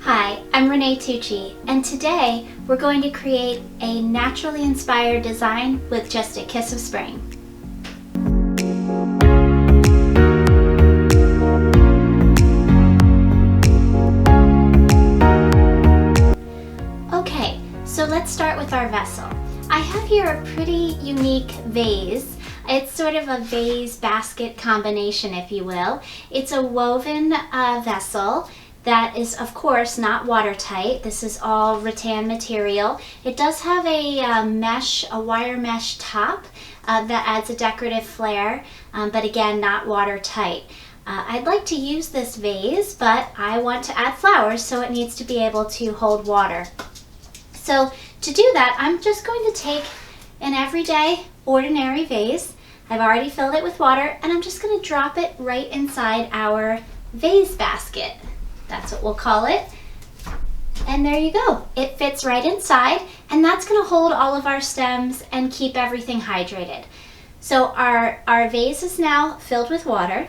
Hi, I'm Renee Tucci, and today we're going to create a naturally inspired design with just a kiss of spring. Okay, so let's start with our vessel. I have here a pretty unique vase. It's sort of a vase basket combination, if you will. It's a woven vessel that is, of course, not watertight. This is all rattan material. It does have a wire mesh top that adds a decorative flair, but again, not watertight. I'd like to use this vase, but I want to add flowers, so it needs to be able to hold water. So to do that, I'm just going to take an everyday, ordinary vase. I've already filled it with water, and I'm just going to drop it right inside our vase basket. That's what we'll call it. And there you go. It fits right inside, and that's going to hold all of our stems and keep everything hydrated. So our vase is now filled with water.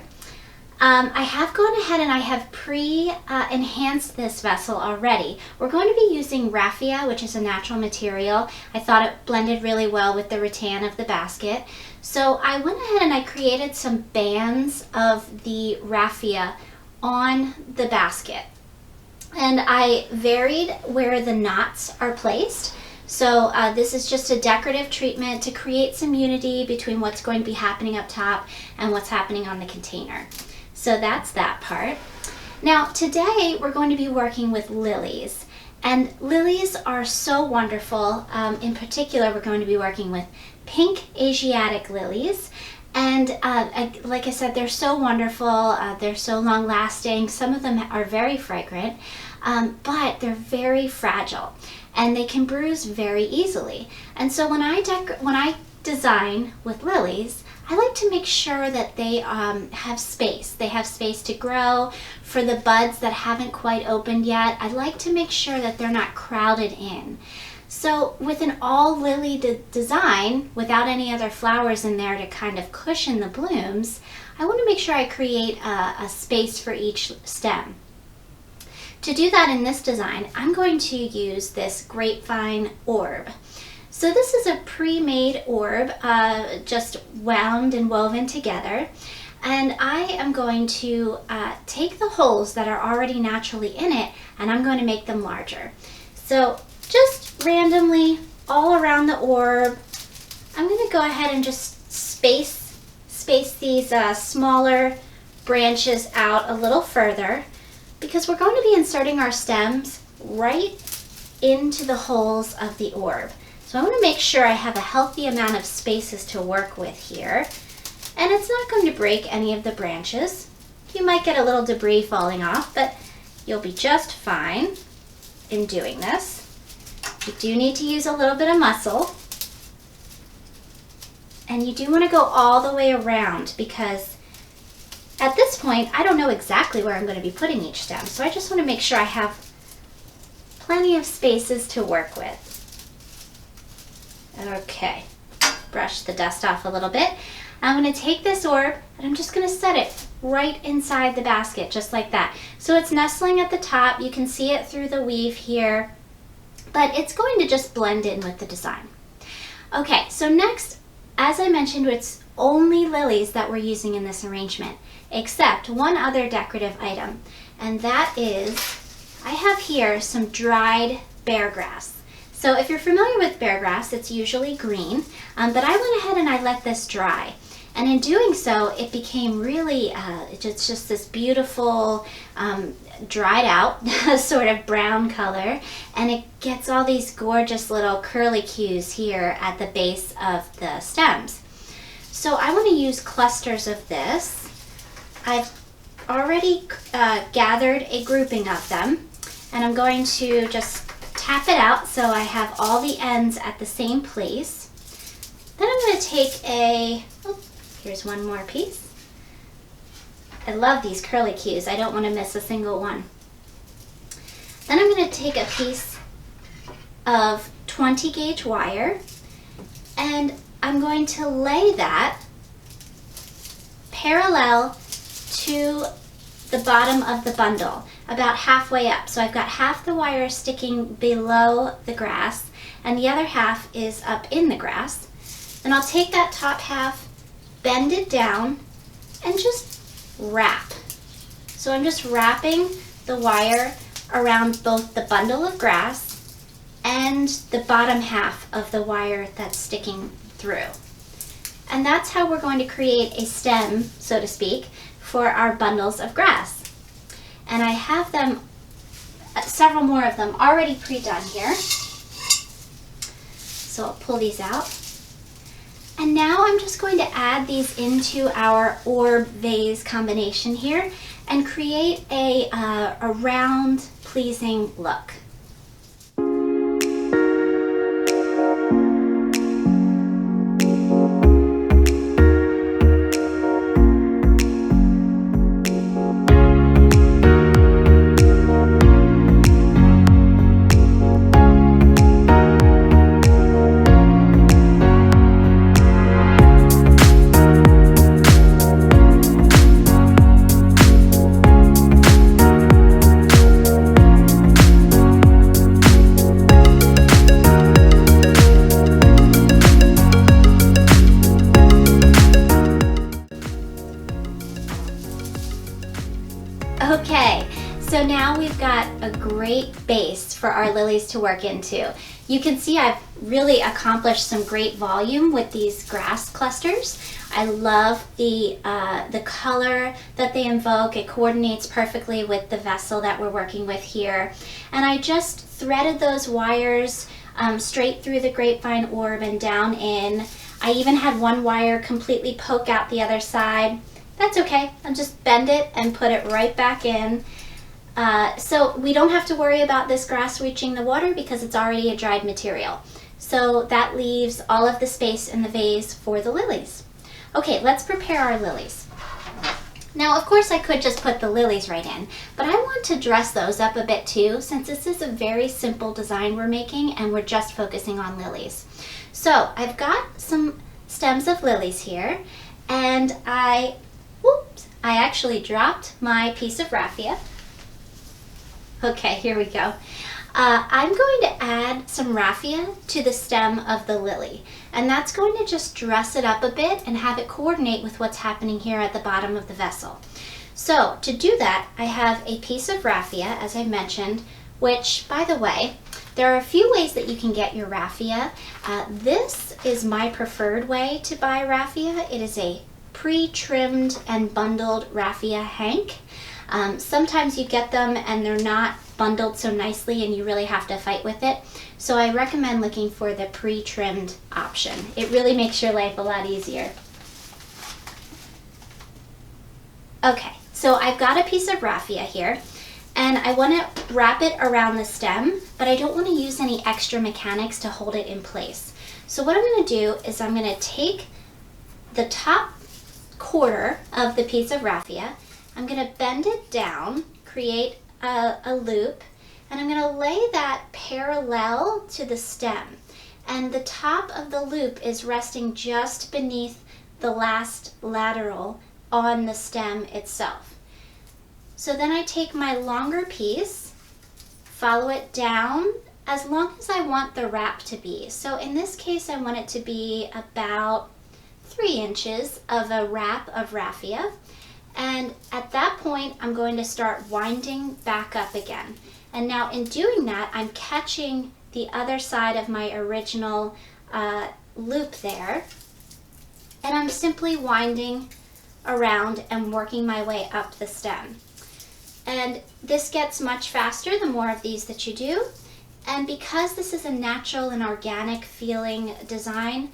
I have gone ahead and I have enhanced this vessel already. We're going to be using raffia, which is a natural material. I thought it blended really well with the rattan of the basket. So I went ahead and I created some bands of the raffia on the basket. And I varied where the knots are placed. So this is just a decorative treatment to create some unity between what's going to be happening up top and what's happening on the container. So that's that part. Now today we're going to be working with lilies, and lilies are so wonderful. In particular, we're going to be working with pink Asiatic lilies, and like I said, they're so wonderful. They're so long lasting. Some of them are very fragrant, but they're very fragile and they can bruise very easily. And so when I design with lilies, I like to make sure that they have space. They have space to grow. For the buds that haven't quite opened yet, I like to make sure that they're not crowded in. So with an all lily design, without any other flowers in there to kind of cushion the blooms, I want to make sure I create a space for each stem. To do that in this design, I'm going to use this grapevine orb. So this is a pre-made orb, just wound and woven together. And I am going to take the holes that are already naturally in it, and I'm going to make them larger. So just randomly all around the orb, I'm going to go ahead and just space these smaller branches out a little further, because we're going to be inserting our stems right into the holes of the orb. So I want to make sure I have a healthy amount of spaces to work with here. And it's not going to break any of the branches. You might get a little debris falling off, but you'll be just fine in doing this. You do need to use a little bit of muscle. And you do want to go all the way around, because at this point, I don't know exactly where I'm going to be putting each stem. So I just want to make sure I have plenty of spaces to work with. Okay, brush the dust off a little bit. I'm going to take this orb and I'm just going to set it right inside the basket, just like that. So it's nestling at the top. You can see it through the weave here, but it's going to just blend in with the design. Okay, so next, as I mentioned, it's only lilies that we're using in this arrangement, except one other decorative item, and that is, I have here some dried bear grass. So if you're familiar with bear grass, it's usually green, but I went ahead and I let this dry. And in doing so, it became really, it's just this beautiful, dried out sort of brown color. And it gets all these gorgeous little curlicues here at the base of the stems. So I want to use clusters of this. I've already gathered a grouping of them, and I'm going to just tap it out so I have all the ends at the same place. Then I'm going to take here's one more piece. I love these curlicues. I don't want to miss a single one. Then I'm going to take a piece of 20 gauge wire, and I'm going to lay that parallel to the bottom of the bundle. about halfway up. So I've got half the wire sticking below the grass and the other half is up in the grass. And I'll take that top half, bend it down, and just wrap. So I'm just wrapping the wire around both the bundle of grass and the bottom half of the wire that's sticking through. And that's how we're going to create a stem, so to speak, for our bundles of grass. And I have them, several more of them already pre-done here. So I'll pull these out. And now I'm just going to add these into our orb vase combination here and create a round, pleasing look. Okay, so now we've got a great base for our lilies to work into. You can see I've really accomplished some great volume with these grass clusters. I love the color that they invoke. It coordinates perfectly with the vessel that we're working with here. And I just threaded those wires straight through the grapevine orb and down in. I even had one wire completely poke out the other side. That's okay, I'll just bend it and put it right back in. So we don't have to worry about this grass reaching the water because it's already a dried material. So that leaves all of the space in the vase for the lilies. Okay, let's prepare our lilies. Now, of course, I could just put the lilies right in, but I want to dress those up a bit too, since this is a very simple design we're making and we're just focusing on lilies. So I've got some stems of lilies here, and I actually dropped my piece of raffia. Okay, here we go. I'm going to add some raffia to the stem of the lily, and that's going to just dress it up a bit and have it coordinate with what's happening here at the bottom of the vessel. So to do that, I have a piece of raffia, as I mentioned, which, by the way, there are a few ways that you can get your raffia. This is my preferred way to buy raffia. It is a pre-trimmed and bundled raffia hank. Sometimes you get them and they're not bundled so nicely and you really have to fight with it. So I recommend looking for the pre-trimmed option. It really makes your life a lot easier. Okay, so I've got a piece of raffia here and I want to wrap it around the stem, but I don't want to use any extra mechanics to hold it in place. So what I'm going to do is I'm going to take the top quarter of the piece of raffia, I'm going to bend it down, create a loop, and I'm going to lay that parallel to the stem. And the top of the loop is resting just beneath the last lateral on the stem itself. So then I take my longer piece, follow it down as long as I want the wrap to be. So in this case, I want it to be about 3 inches of a wrap of raffia, and at that point I'm going to start winding back up again. And now in doing that, I'm catching the other side of my original loop there, and I'm simply winding around and working my way up the stem. And this gets much faster the more of these that you do, and because this is a natural and organic feeling design,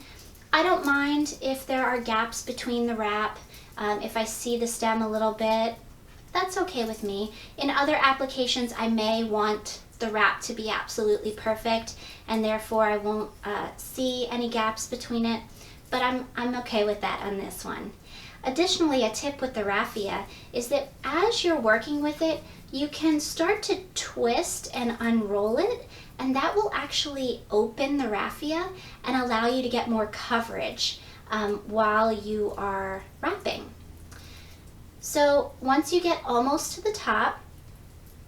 I don't mind if there are gaps between the wrap. If I see the stem a little bit, that's okay with me. In other applications, I may want the wrap to be absolutely perfect, and therefore I won't see any gaps between it, but I'm okay with that on this one. Additionally, a tip with the raffia is that as you're working with it, you can start to twist and unroll it, and that will actually open the raffia and allow you to get more coverage while you are wrapping. So once you get almost to the top,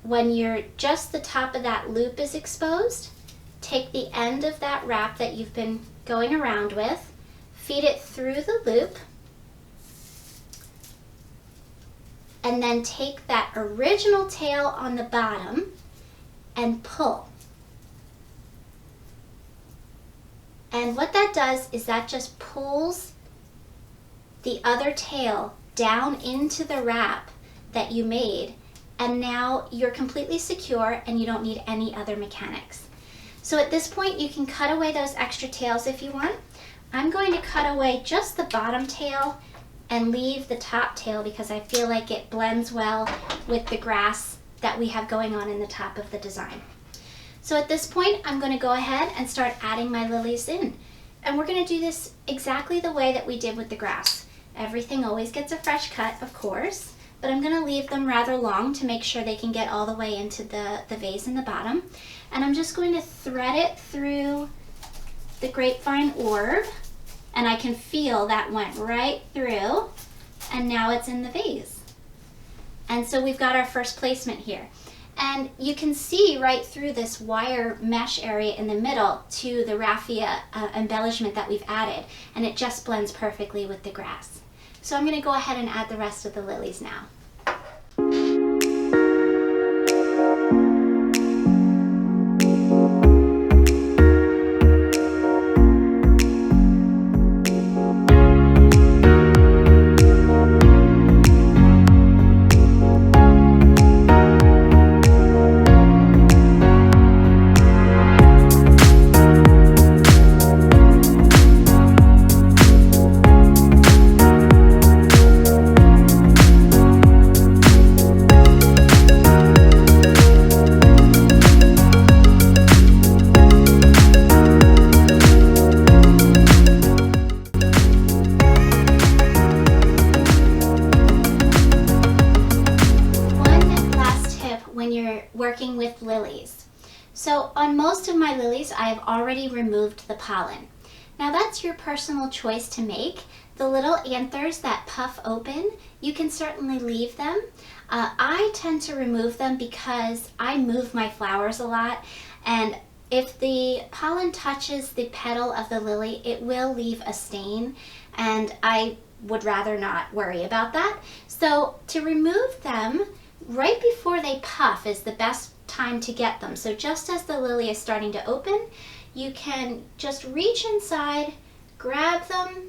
when you're just the top of that loop is exposed, take the end of that wrap that you've been going around with, feed it through the loop, and then take that original tail on the bottom and pull. And what that does is that just pulls the other tail down into the wrap that you made, and now you're completely secure and you don't need any other mechanics. So at this point you can cut away those extra tails if you want. I'm going to cut away just the bottom tail and leave the top tail because I feel like it blends well with the grass that we have going on in the top of the design. So at this point I'm going to go ahead and start adding my lilies in. And we're going to do this exactly the way that we did with the grass. Everything always gets a fresh cut, of course, but I'm going to leave them rather long to make sure they can get all the way into the vase in the bottom. And I'm just going to thread it through the grapevine orb, and I can feel that went right through, and now it's in the vase. And so we've got our first placement here. And you can see right through this wire mesh area in the middle to the raffia embellishment that we've added, and it just blends perfectly with the grass. So I'm going to go ahead and add the rest of the lilies now. Working with lilies. So on most of my lilies I have already removed the pollen. Now that's your personal choice to make. The little anthers that puff open, you can certainly leave them. I tend to remove them because I move my flowers a lot, and if the pollen touches the petal of the lily, it will leave a stain, and I would rather not worry about that. So to remove them, right before they puff is the best time to get them. So just as the lily is starting to open, you can just reach inside, grab them,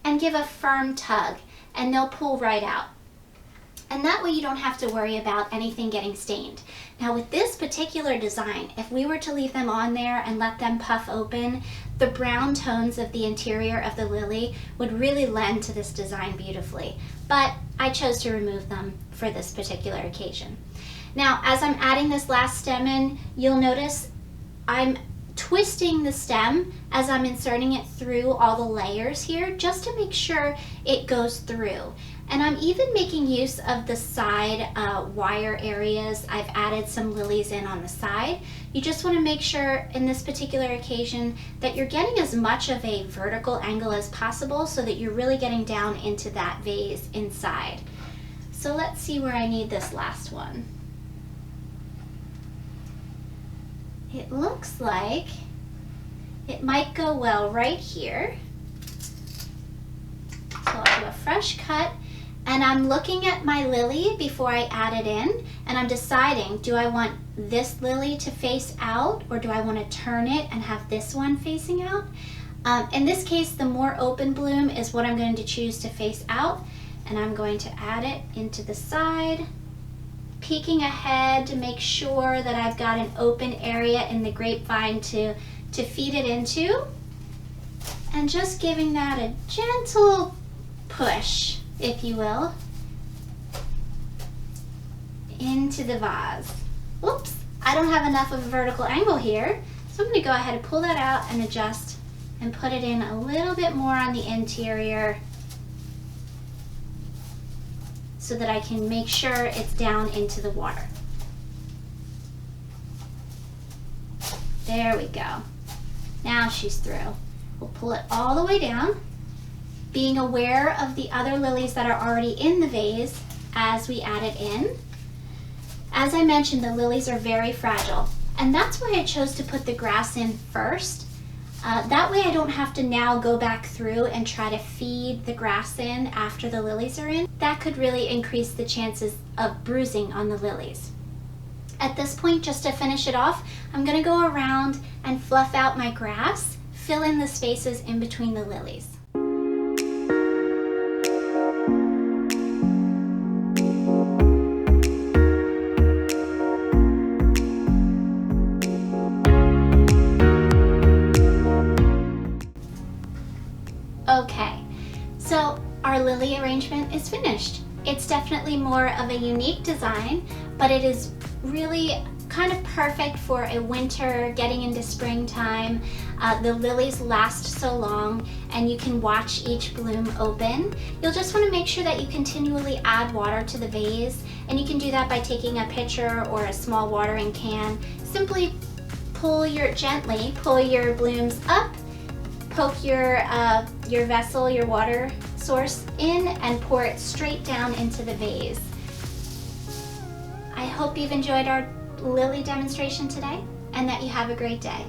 and give a firm tug, and they'll pull right out. And that way you don't have to worry about anything getting stained. Now with this particular design, if we were to leave them on there and let them puff open, the brown tones of the interior of the lily would really lend to this design beautifully. But I chose to remove them for this particular occasion. Now as I'm adding this last stem in, you'll notice I'm twisting the stem as I'm inserting it through all the layers here, just to make sure it goes through. And I'm even making use of the side wire areas. I've added some lilies in on the side. You just want to make sure in this particular occasion that you're getting as much of a vertical angle as possible so that you're really getting down into that vase inside. So let's see where I need this last one. It looks like it might go well right here. So I'll do a fresh cut. And I'm looking at my lily before I add it in, and I'm deciding, do I want this lily to face out, or do I want to turn it and have this one facing out? In this case, the more open bloom is what I'm going to choose to face out, and I'm going to add it into the side, peeking ahead to make sure that I've got an open area in the grapevine to feed it into, and just giving that a gentle push, if you will, into the vase. Oops, I don't have enough of a vertical angle here, so I'm going to go ahead and pull that out and adjust and put it in a little bit more on the interior so that I can make sure it's down into the water. There we go. Now she's through. We'll pull it all the way down, being aware of the other lilies that are already in the vase as we add it in. As I mentioned, the lilies are very fragile, and that's why I chose to put the grass in first. That way I don't have to now go back through and try to feed the grass in after the lilies are in. That could really increase the chances of bruising on the lilies. At this point, just to finish it off, I'm going to go around and fluff out my grass, fill in the spaces in between the lilies. Okay, so our lily arrangement is finished. It's definitely more of a unique design, but it is really kind of perfect for a winter, getting into springtime. The lilies last so long and you can watch each bloom open. You'll just want to make sure that you continually add water to the vase, and you can do that by taking a pitcher or a small watering can. Simply gently pull your blooms up, poke your vessel, your water source in, and pour it straight down into the vase. I hope you've enjoyed our lily demonstration today and that you have a great day.